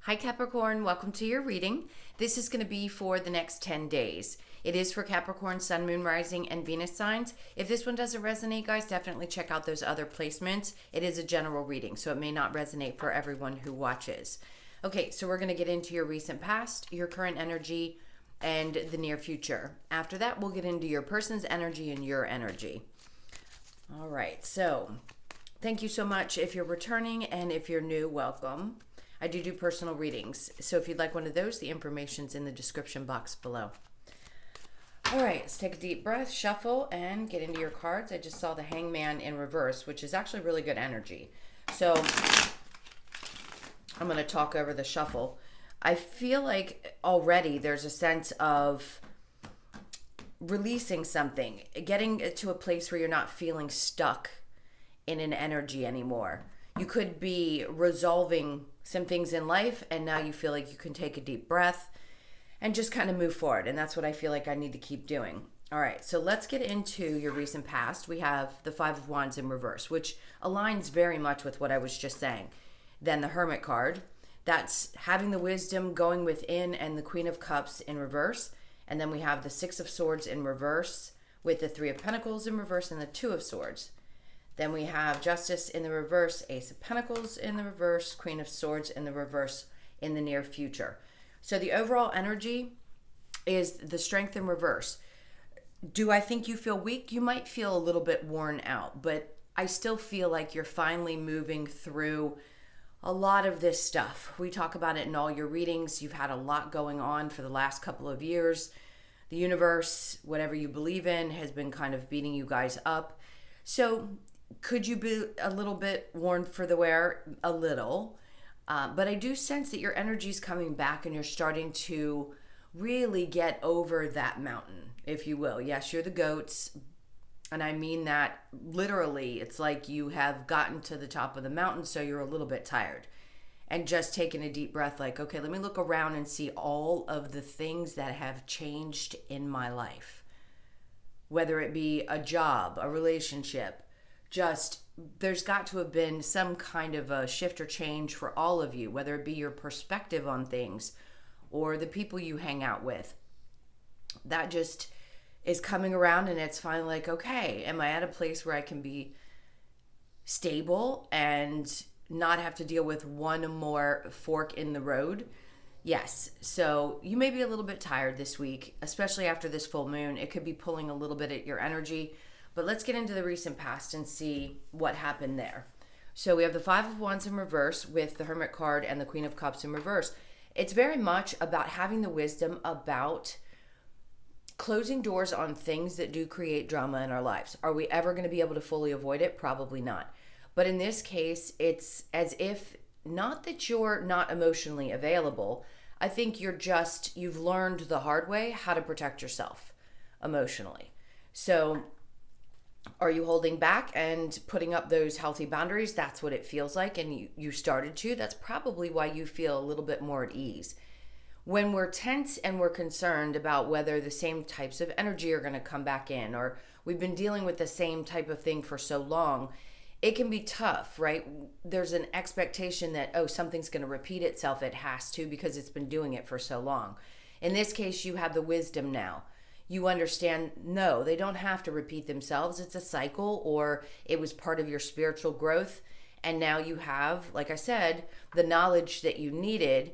Hi Capricorn, welcome to your reading. This is going to be for the next 10 days. It is for Capricorn, Sun, Moon, Rising, and Venus signs. If this one doesn't resonate, guys, definitely check out those other placements. It is a general reading, so it may not resonate for everyone who watches. Okay, so we're going to get into your recent past, your current energy, and the near future. After that, we'll get into your person's energy and your energy. All right, so thank you so much if you're returning, and if you're new, welcome. I do personal readings, so if you'd like one of those, the information's in the description box below. All right, let's take a deep breath, shuffle, and get into your cards. I just saw the Hangman in reverse, which is actually really good energy. So I'm going to talk over the shuffle. I feel like already there's a sense of releasing something, getting to a place where you're not feeling stuck in an energy anymore. You could be resolving some things in life, and now you feel like you can take a deep breath and just kind of move forward. And that's what I feel like I need to keep doing. All right, so let's get into your recent past. We have the Five of Wands in reverse, which aligns very much with what I was just saying. Then the Hermit card, that's having the wisdom, going within, and the Queen of Cups in reverse. And then we have the Six of Swords in reverse with the Three of Pentacles in reverse and the Two of Swords. Then we have Justice in the reverse, Ace of Pentacles in the reverse, Queen of Swords in the reverse in the near future. So the overall energy is the Strength in reverse. Do I think you feel weak? You might feel a little bit worn out, but I still feel like you're finally moving through a lot of this stuff. We talk about it in all your readings. You've had a lot going on for the last couple of years. The universe, whatever you believe in, has been kind of beating you guys up. So could you be a little bit worn for the wear? A little. But I do sense that your energy is coming back and you're starting to really get over that mountain, if you will. Yes, you're the goats. And I mean that literally. It's like you have gotten to the top of the mountain, so you're a little bit tired. And just taking a deep breath, like, okay, let me look around and see all of the things that have changed in my life. Whether it be a job, a relationship, just there's got to have been some kind of a shift or change for all of you, whether it be your perspective on things or the people you hang out with. That just is coming around, and it's finally like, okay, am I at a place where I can be stable and not have to deal with one more fork in the road? Yes. So you may be a little bit tired this week, especially after this full moon. It could be pulling a little bit at your energy. But let's get into the recent past and see what happened there. So we have the Five of Wands in reverse with the Hermit card and the Queen of Cups in reverse. It's very much about having the wisdom about closing doors on things that do create drama in our lives. Are we ever going to be able to fully avoid it? Probably not. But in this case, it's as if, not that you're not emotionally available. I think you've learned the hard way how to protect yourself emotionally. So are you holding back and putting up those healthy boundaries? That's what it feels like, and you started to. That's probably why you feel a little bit more at ease. When we're tense and we're concerned about whether the same types of energy are going to come back in, or we've been dealing with the same type of thing for so long, it can be tough, right? There's an expectation that, oh, something's going to repeat itself. It has to, because it's been doing it for so long. In this case, you have the wisdom now. You understand, no, they don't have to repeat themselves. It's a cycle, or it was part of your spiritual growth. And now you have, like I said, the knowledge that you needed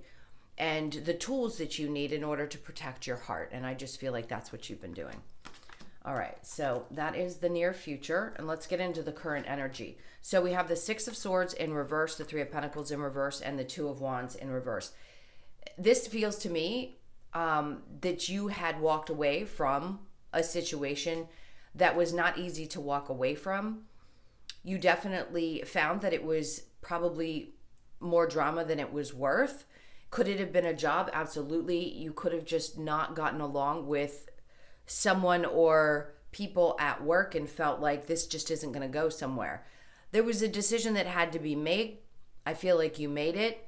and the tools that you need in order to protect your heart. And I just feel like that's what you've been doing. All right, so that is the near future. And let's get into the current energy. So we have the Six of Swords in reverse, the Three of Pentacles in reverse, and the Two of Wands in reverse. This feels to me that you had walked away from a situation that was not easy to walk away from. You definitely found that it was probably more drama than it was worth. Could it have been a job? Absolutely. You could have just not gotten along with someone or people at work and felt like this just isn't going to go somewhere. There was a decision that had to be made. I feel like you made it.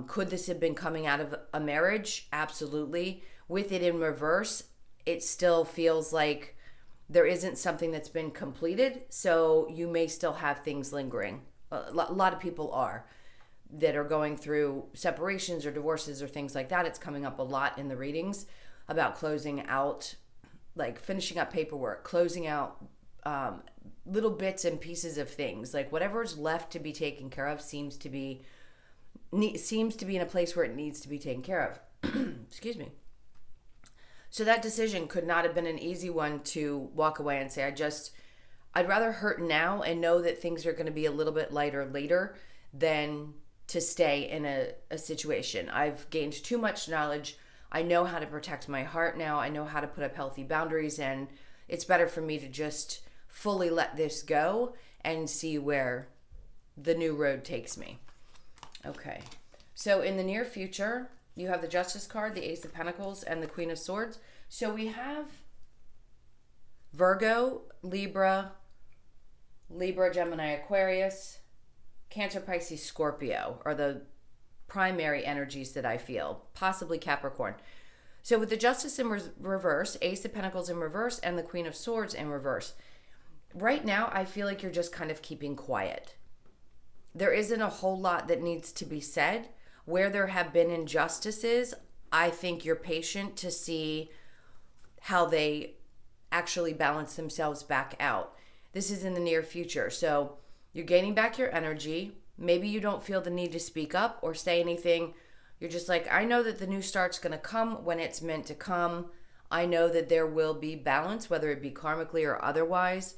Could this have been coming out of a marriage? Absolutely. With it in reverse, it still feels like there isn't something that's been completed. So you may still have things lingering. A lot of people are. that are going through separations or divorces or things like that. It's coming up a lot in the readings about closing out, like finishing up paperwork, closing out little bits and pieces of things. Like whatever's left to be taken care of seems to be in a place where it needs to be taken care of. Excuse me. So that decision could not have been an easy one to walk away and say, I'd rather hurt now and know that things are going to be a little bit lighter later than to stay in a situation. I've gained too much knowledge. I know how to protect my heart now. I know how to put up healthy boundaries, and it's better for me to just fully let this go and see where the new road takes me. Okay. So in the near future, you have the Justice card, the Ace of Pentacles, and the Queen of Swords. So we have Virgo, Libra, Gemini, Aquarius, Cancer, Pisces, Scorpio are the primary energies that I feel, possibly Capricorn. So with the Justice in reverse, Ace of Pentacles in reverse, and the Queen of Swords in reverse, right now I feel like you're just kind of keeping quiet. There isn't a whole lot that needs to be said. Where there have been injustices, I think you're patient to see how they actually balance themselves back out. This is in the near future. So you're gaining back your energy. Maybe you don't feel the need to speak up or say anything. You're just like, I know that the new start's going to come when it's meant to come. I know that there will be balance, whether it be karmically or otherwise,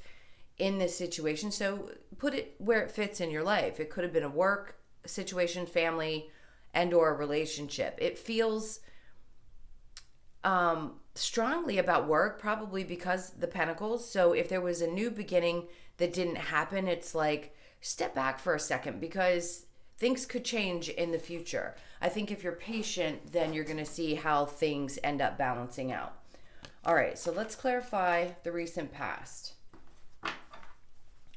in this situation. So put it where it fits in your life. It could have been a work situation, family, and or a relationship. It feels strongly about work, probably because the Pentacles. So if there was a new beginning that didn't happen, it's like, step back for a second because things could change in the future. I think if you're patient, then you're going to see how things end up balancing out. All right, so let's clarify the recent past.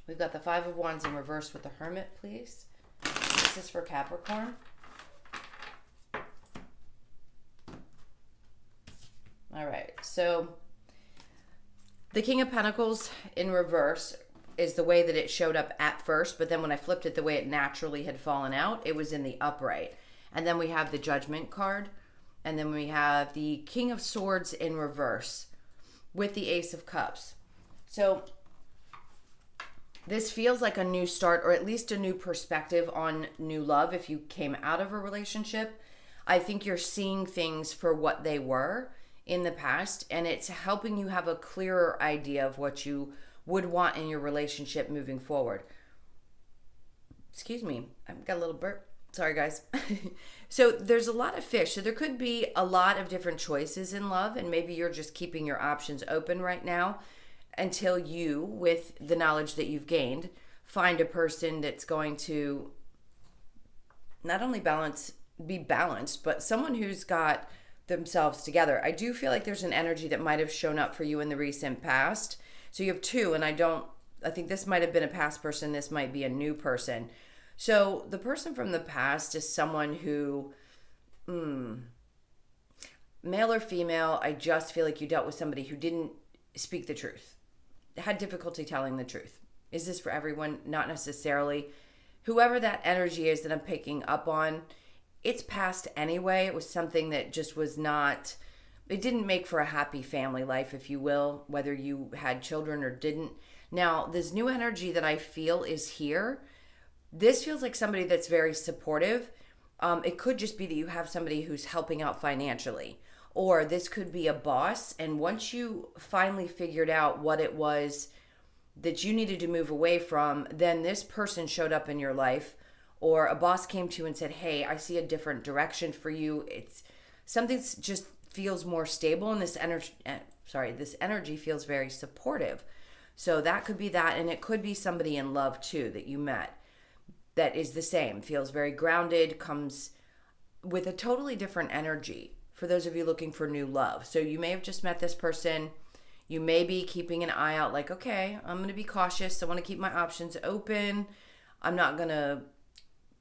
We've got the Five of Wands in reverse with the Hermit, please. This is for Capricorn. All right, so the King of Pentacles in reverse is the way that it showed up at first, but then when I flipped it the way it naturally had fallen out, it was in the upright. And then we have the Judgment card, and then we have the King of Swords in reverse with the Ace of Cups. So this feels like a new start, or at least a new perspective on new love. If you came out of a relationship, I think you're seeing things for what they were in the past, and it's helping you have a clearer idea of what you would want in your relationship moving forward. Excuse me, I've got a little burp. Sorry, guys. So there's a lot of fish. So there could be a lot of different choices in love, and maybe you're just keeping your options open right now until you, with the knowledge that you've gained, find a person that's going to not only be balanced, but someone who's got themselves together. I do feel like there's an energy that might have shown up for you in the recent past. So you have two, and I think this might have been a past person. This might be a new person. So the person from the past is someone who, male or female, I just feel like you dealt with somebody who didn't speak the truth, had difficulty telling the truth. Is this for everyone? Not necessarily. Whoever that energy is that I'm picking up on, it's past anyway. It was something that just was not, it didn't make for a happy family life, if you will, whether you had children or didn't. Now, this new energy that I feel is here. This feels like somebody that's very supportive. It could just be that you have somebody who's helping out financially, or this could be a boss. And once you finally figured out what it was that you needed to move away from, then this person showed up in your life, or a boss came to you and said, hey, I see a different direction for you. It's something that just feels more stable, and this energy feels very supportive. So that could be that, and it could be somebody in love too that you met that is the same, feels very grounded, comes with a totally different energy for those of you looking for new love. So you may have just met this person. You may be keeping an eye out like, okay, I'm going to be cautious. I want to keep my options open. I'm not going to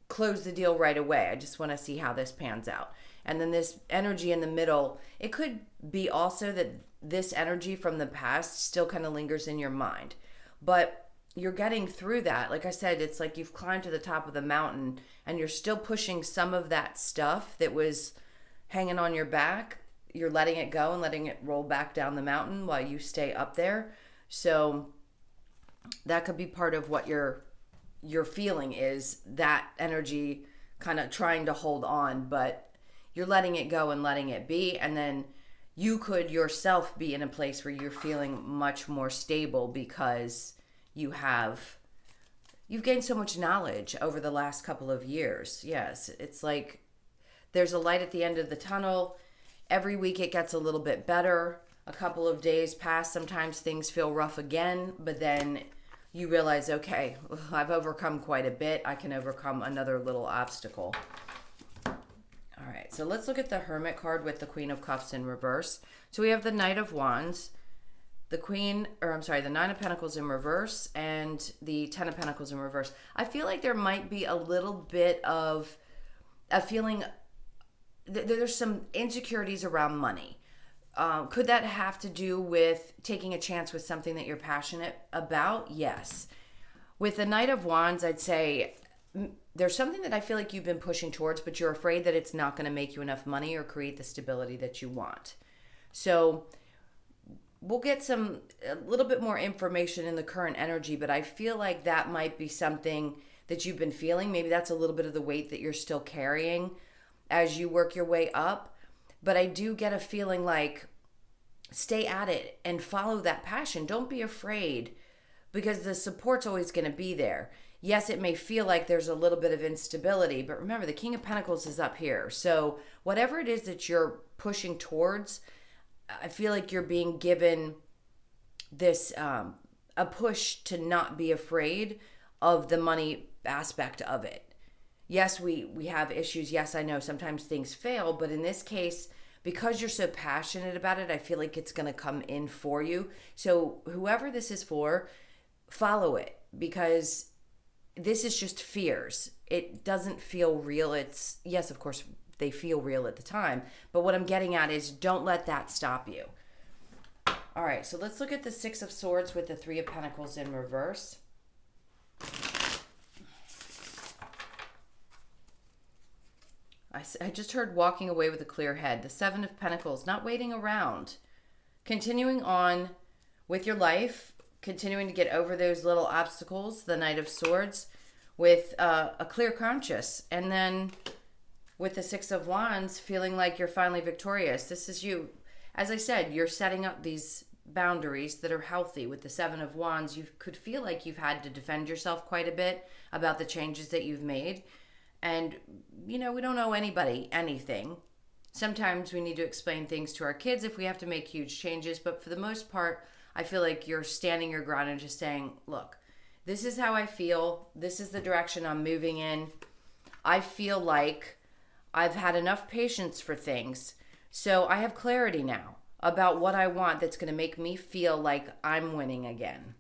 close the deal right away. I just want to see how this pans out. And then this energy in the middle, it could be also that this energy from the past still kind of lingers in your mind. But you're getting through that. Like I said, it's like you've climbed to the top of the mountain and you're still pushing some of that stuff that was hanging on your back. You're letting it go and letting it roll back down the mountain while you stay up there. So that could be part of what you're feeling, is that energy kind of trying to hold on, but you're letting it go and letting it be. And then you could yourself be in a place where you're feeling much more stable because you've gained so much knowledge over the last couple of years. Yes, it's like there's a light at the end of the tunnel. Every week it gets a little bit better. A couple of days pass. Sometimes things feel rough again, but then you realize, okay, I've overcome quite a bit. I can overcome another little obstacle. All right, so let's look at the Hermit card with the Queen of Cups in reverse. So we have the Knight of Wands, the Nine of Pentacles in reverse, and the Ten of Pentacles in reverse. I feel like there might be a little bit of a feeling there's some insecurities around money. Could that have to do with taking a chance with something that you're passionate about? Yes. With the Knight of Wands, I'd say there's something that I feel like you've been pushing towards, but you're afraid that it's not going to make you enough money or create the stability that you want. So we'll get a little bit more information in the current energy, but I feel like that might be something that you've been feeling. Maybe that's a little bit of the weight that you're still carrying as you work your way up. But I do get a feeling like stay at it and follow that passion. Don't be afraid, because the support's always going to be there. Yes, it may feel like there's a little bit of instability, but remember, the King of Pentacles is up here. So whatever it is that you're pushing towards, I feel like you're being given this a push to not be afraid of the money aspect of it. Yes, we have issues. Yes, I know sometimes things fail, but in this case, because you're so passionate about it, I feel like it's going to come in for you. So whoever this is for, follow it, because this is just fears. It doesn't feel real. Yes, of course, they feel real at the time, but what I'm getting at is don't let that stop you. All right, so let's look at the Six of Swords with the Three of Pentacles in reverse. I just heard walking away with a clear head. The Seven of Pentacles, not waiting around. Continuing on with your life, continuing to get over those little obstacles. The Knight of Swords with a clear conscience. And then with the Six of Wands, feeling like you're finally victorious. This is you. As I said, you're setting up these boundaries that are healthy. With the Seven of Wands, you could feel like you've had to defend yourself quite a bit about the changes that you've made. And, we don't owe anybody anything. Sometimes we need to explain things to our kids if we have to make huge changes. But for the most part, I feel like you're standing your ground and just saying, look, this is how I feel. This is the direction I'm moving in. I feel like I've had enough patience for things. So I have clarity now about what I want that's going to make me feel like I'm winning again.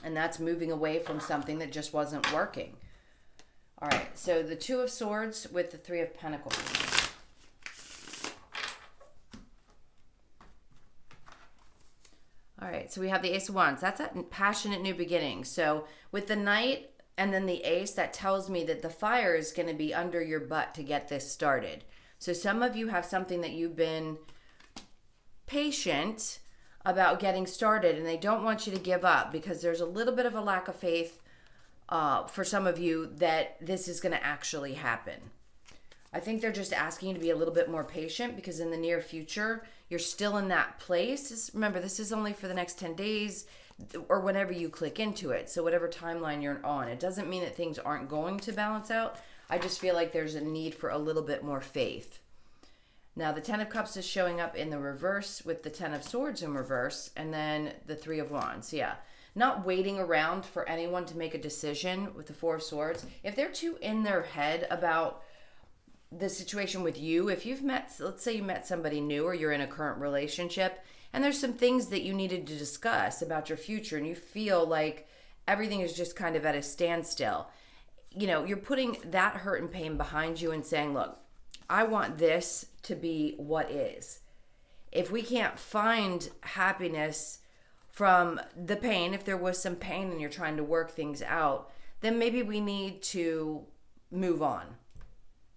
And that's moving away from something that just wasn't working. All right, so the Two of Swords with the Three of Pentacles. All right, so we have the Ace of Wands. That's a passionate new beginning. So with the Knight and then the Ace, that tells me that the fire is going to be under your butt to get this started. So some of you have something that you've been patient about getting started, and they don't want you to give up because there's a little bit of a lack of faith for some of you that this is going to actually happen. I think they're just asking you to be a little bit more patient, because in the near future, you're still in that place. Remember, this is only for the next 10 days or whenever you click into it. So whatever timeline you're on, it doesn't mean that things aren't going to balance out. I just feel like there's a need for a little bit more faith. Now, the Ten of Cups is showing up in the reverse with the Ten of Swords in reverse, and then the Three of Wands. Yeah. Not waiting around for anyone to make a decision with the Four of Swords. If they're too in their head about the situation with you, if you've let's say you met somebody new or you're in a current relationship and there's some things that you needed to discuss about your future and you feel like everything is just kind of at a standstill, you're putting that hurt and pain behind you and saying, look, I want this to be what is. If we can't find happiness from the pain, if there was some pain and you're trying to work things out, then maybe we need to move on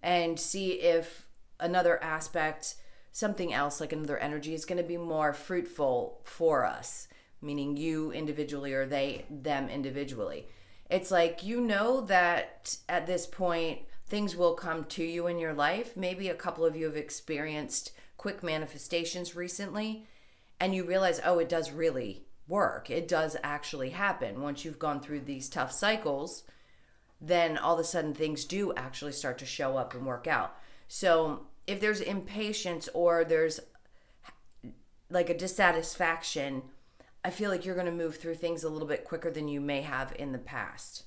and see if another aspect, something else like another energy is going to be more fruitful for us, meaning you individually or them individually. It's like, you know, that at this point things will come to you in your life. Maybe a couple of you have experienced quick manifestations recently, and you realize, oh, it does really work. It does actually happen. Once you've gone through these tough cycles, then all of a sudden things do actually start to show up and work out. So if there's impatience or there's like a dissatisfaction, I feel like you're going to move through things a little bit quicker than you may have in the past.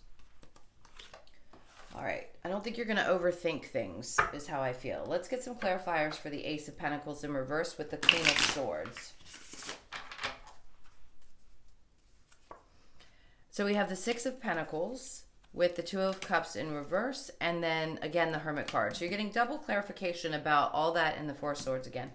All right. I don't think you're going to overthink things, is how I feel. Let's get some clarifiers for the Ace of Pentacles in reverse with the Queen of Swords. So we have the Six of Pentacles with the Two of Cups in reverse, and then again the Hermit card. So you're getting double clarification about all that in the Four of Swords again.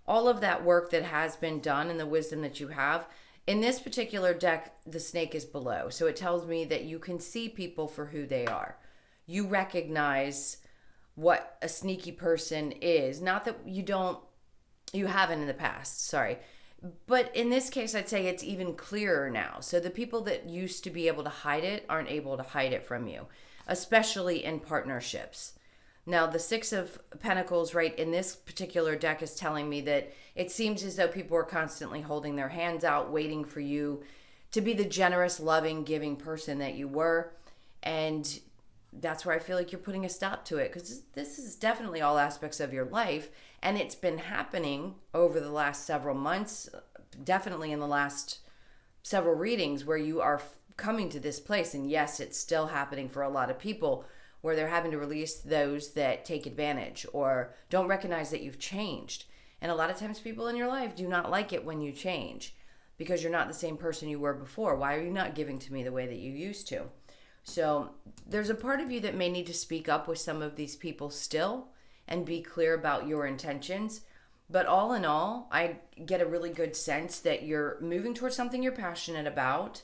All of that work that has been done and the wisdom that you have. In this particular deck, the snake is below. So it tells me that you can see people for who they are. You recognize what a sneaky person is. Not that you haven't in the past, sorry. But in this case, I'd say it's even clearer now. So the people that used to be able to hide it aren't able to hide it from you, especially in partnerships. Now, the Six of Pentacles right in this particular deck is telling me that it seems as though people are constantly holding their hands out, waiting for you to be the generous, loving, giving person that you were. And that's where I feel like you're putting a stop to it, because this is definitely all aspects of your life. And it's been happening over the last several months, definitely in the last several readings, where you are coming to this place. And yes, it's still happening for a lot of people, where they're having to release those that take advantage or don't recognize that you've changed. And a lot of times people in your life do not like it when you change, because you're not the same person you were before. Why are you not giving to me the way that you used to? So there's a part of you that may need to speak up with some of these people still and be clear about your intentions. But all in all, I get a really good sense that you're moving towards something you're passionate about,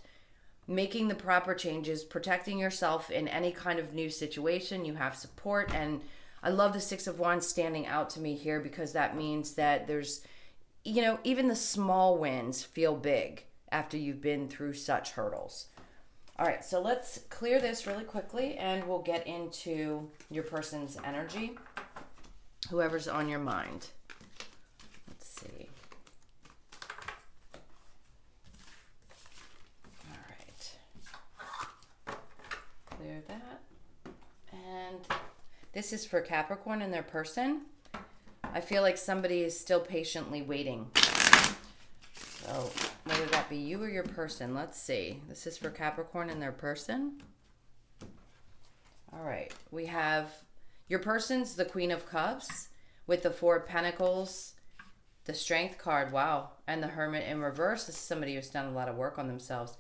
making the proper changes, protecting yourself in any kind of new situation. You have support. And I love the Six of Wands standing out to me here, because that means that there's, even the small wins feel big after you've been through such hurdles. All right, so let's clear this really quickly and we'll get into your person's energy, whoever's on your mind. Let's see. Clear that. And this is for Capricorn and their person. I feel like somebody is still patiently waiting. So whether that be you or your person, let's see. This is for Capricorn and their person. All right. We have your person's the Queen of Cups with the Four of Pentacles, the Strength card, wow, and the Hermit in reverse. This is somebody who's done a lot of work on themselves.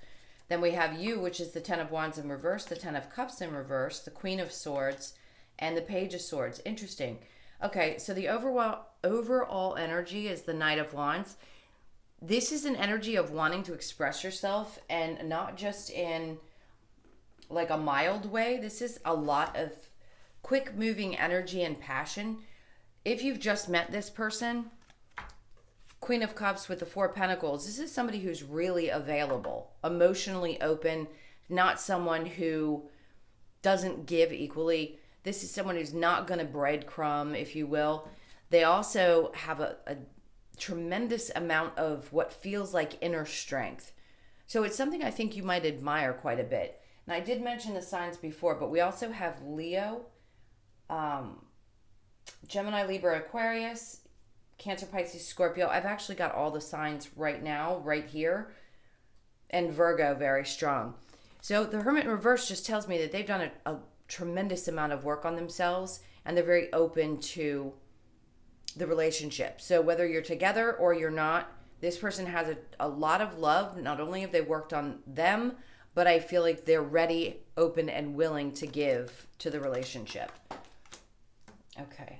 Then we have you, which is the Ten of Wands in reverse, the Ten of Cups in reverse, the Queen of Swords, and the Page of Swords. Interesting. Okay, so the overall energy is the Knight of Wands. This is an energy of wanting to express yourself, and not just in like a mild way. This is a lot of quick moving energy and passion. If you've just met this person, Queen of Cups with the Four of Pentacles, this is somebody who's really available, emotionally open, not someone who doesn't give equally. This is someone who's not going to breadcrumb, if you will. They also have a tremendous amount of what feels like inner strength. So it's something I think you might admire quite a bit. And I did mention the signs before, but we also have Leo, Gemini, Libra, Aquarius, Cancer, Pisces, Scorpio. I've actually got all the signs right now, right here. And Virgo, very strong. So the Hermit in reverse just tells me that they've done a tremendous amount of work on themselves, and they're very open to the relationship. So whether you're together or you're not, this person has a lot of love. Not only have they worked on them, but I feel like they're ready, open, and willing to give to the relationship. Okay.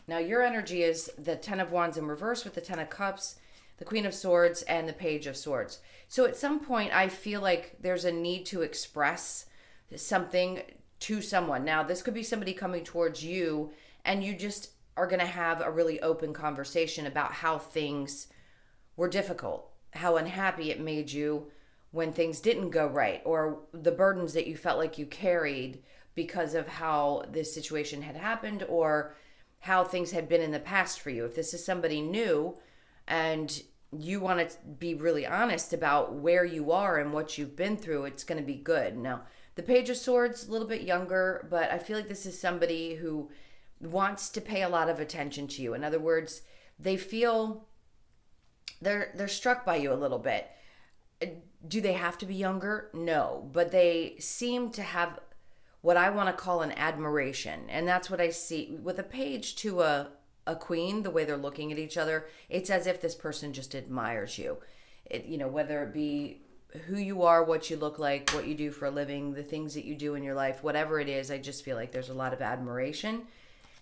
Now your energy is the Ten of Wands in reverse with the Ten of Cups, the Queen of Swords, and the Page of Swords. So at some point I feel like there's a need to express something to someone. Now, this could be somebody coming towards you, and you just are going to have a really open conversation about how things were difficult, how unhappy it made you when things didn't go right, or the burdens that you felt like you carried because of how this situation had happened, or how things had been in the past for you. If this is somebody new and you want to be really honest about where you are and what you've been through, it's going to be good. Now, the Page of Swords, a little bit younger, but I feel like this is somebody who wants to pay a lot of attention to you. In other words, they feel they're struck by you a little bit. Do they have to be younger? No, but they seem to have what I want to call an admiration. And that's what I see with a page to a queen, the way they're looking at each other. It's as if this person just admires you. Whether it be who you are, what you look like, what you do for a living, the things that you do in your life, whatever it is, I just feel like there's a lot of admiration,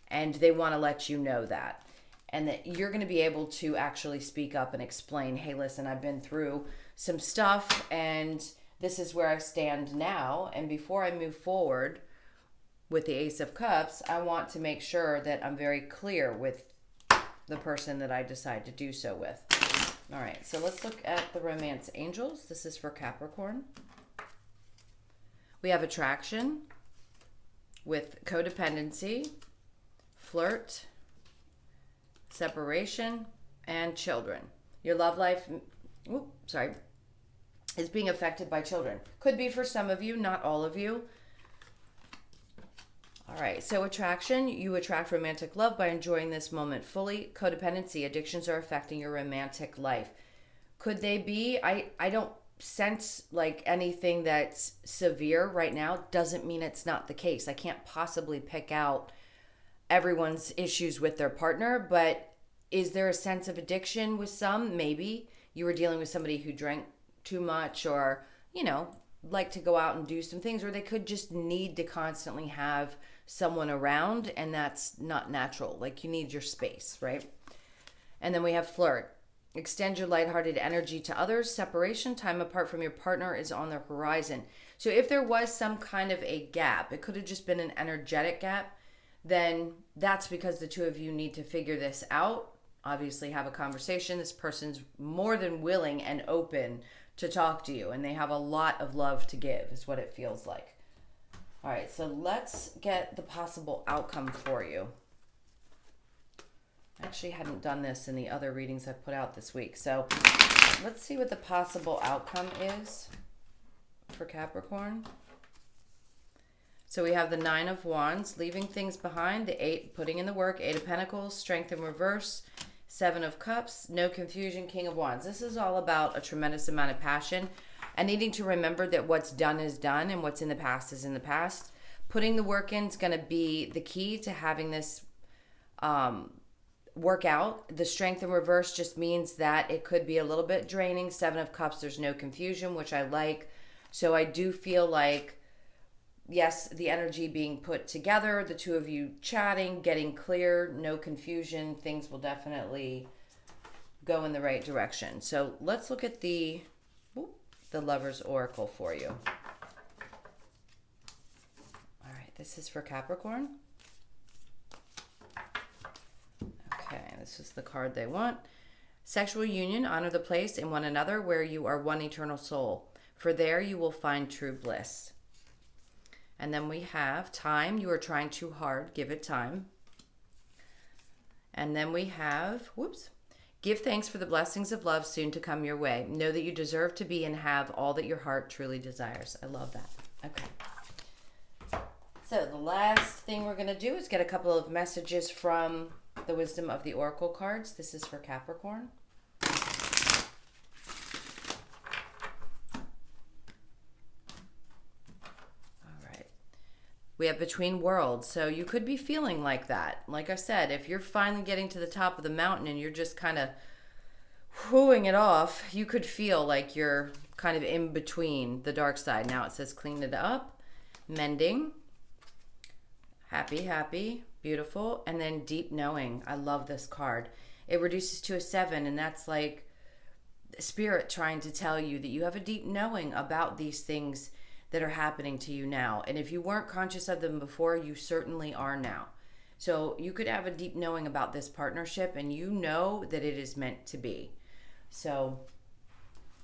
and they want to let you know that. And that you're going to be able to actually speak up and explain, hey, listen, I've been through some stuff, and this is where I stand now. And before I move forward with the Ace of Cups, I want to make sure that I'm very clear with the person that I decide to do so with. All right, so let's look at the Romance Angels. This is for Capricorn. We have attraction with codependency, flirt, separation, and children. Your love life, is being affected by children. Could be for some of you, not all of you. All right, so attraction, you attract romantic love by enjoying this moment fully. Codependency, addictions are affecting your romantic life. Could they be? I don't sense like anything that's severe right now. Doesn't mean it's not the case. I can't possibly pick out everyone's issues with their partner, but is there a sense of addiction with some? Maybe. You were dealing with somebody who drank too much, or, like to go out and do some things, or they could just need to constantly have someone around, and that's not natural. Like, you need your space, right? And then we have flirt. Extend your lighthearted energy to others. Separation, time apart from your partner is on the horizon. So if there was some kind of a gap, it could have just been an energetic gap, then that's because the two of you need to figure this out. Obviously have a conversation. This person's more than willing and open to talk to you, and they have a lot of love to give, is what it feels like. All right, so let's get the possible outcome for you. I actually hadn't done this in the other readings I've put out this week, so let's see what the possible outcome is for Capricorn. So we have the Nine of Wands, leaving things behind, the Eight, putting in the work, Eight of Pentacles, Strength in reverse, Seven of Cups, no confusion, King of Wands. This is all about a tremendous amount of passion and needing to remember that what's done is done and what's in the past is in the past. Putting the work in is going to be the key to having this work out. The Strength in reverse just means that it could be a little bit draining. Seven of Cups, there's no confusion, which I like. So I do feel like, yes, the energy being put together, the two of you chatting, getting clear, no confusion, things will definitely go in the right direction. So let's look at the Lover's Oracle for you. All right, this is for Capricorn. Okay, this is the card they want. Sexual union, honor the place in one another where you are one eternal soul. For there you will find true bliss. And then we have time. You are trying too hard. Give it time. And then we have, give thanks for the blessings of love soon to come your way. Know that you deserve to be and have all that your heart truly desires. I love that. Okay. So the last thing we're going to do is get a couple of messages from the Wisdom of the Oracle cards. This is for Capricorn. We have Between Worlds. So you could be feeling like that. Like I said, if you're finally getting to the top of the mountain and you're just kind of whooing it off, you could feel like you're kind of in between the dark side. Now it says clean it up, mending, happy, beautiful, and then deep knowing. I love this card. It reduces to a 7, and that's like Spirit trying to tell you that you have a deep knowing about these things that are happening to you now. And if you weren't conscious of them before, you certainly are now. So you could have a deep knowing about this partnership and you know that it is meant to be. So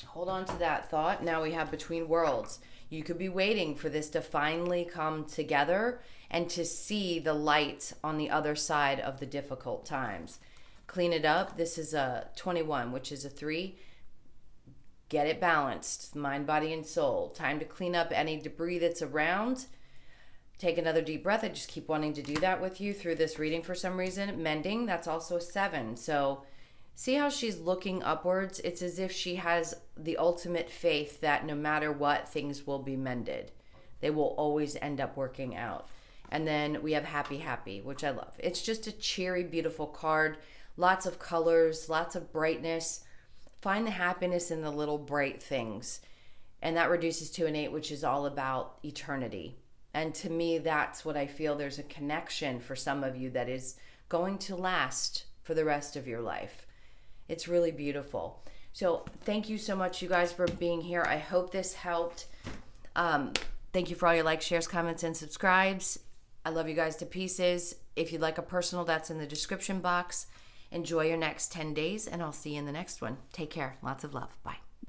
hold on to that thought. Now we have between worlds. You could be waiting for this to finally come together and to see the light on the other side of the difficult times. Clean it up. This is a 21, which is a 3. Get it balanced, mind, body, and soul. Time to clean up any debris that's around. Take another deep breath. I just keep wanting to do that with you through this reading for some reason. Mending, that's also a 7. So see how she's looking upwards? It's as if she has the ultimate faith that no matter what, things will be mended. They will always end up working out. And then we have happy, happy, which I love. It's just a cheery, beautiful card. Lots of colors, lots of brightness. Find the happiness in the little bright things. And that reduces to an 8, which is all about eternity. And to me, that's what I feel. There's a connection for some of you that is going to last for the rest of your life. It's really beautiful. So thank you so much, you guys, for being here. I hope this helped. Thank you for all your likes, shares, comments, and subscribes. I love you guys to pieces. If you'd like a personal, that's in the description box. Enjoy your next 10 days, and I'll see you in the next one. Take care. Lots of love. Bye.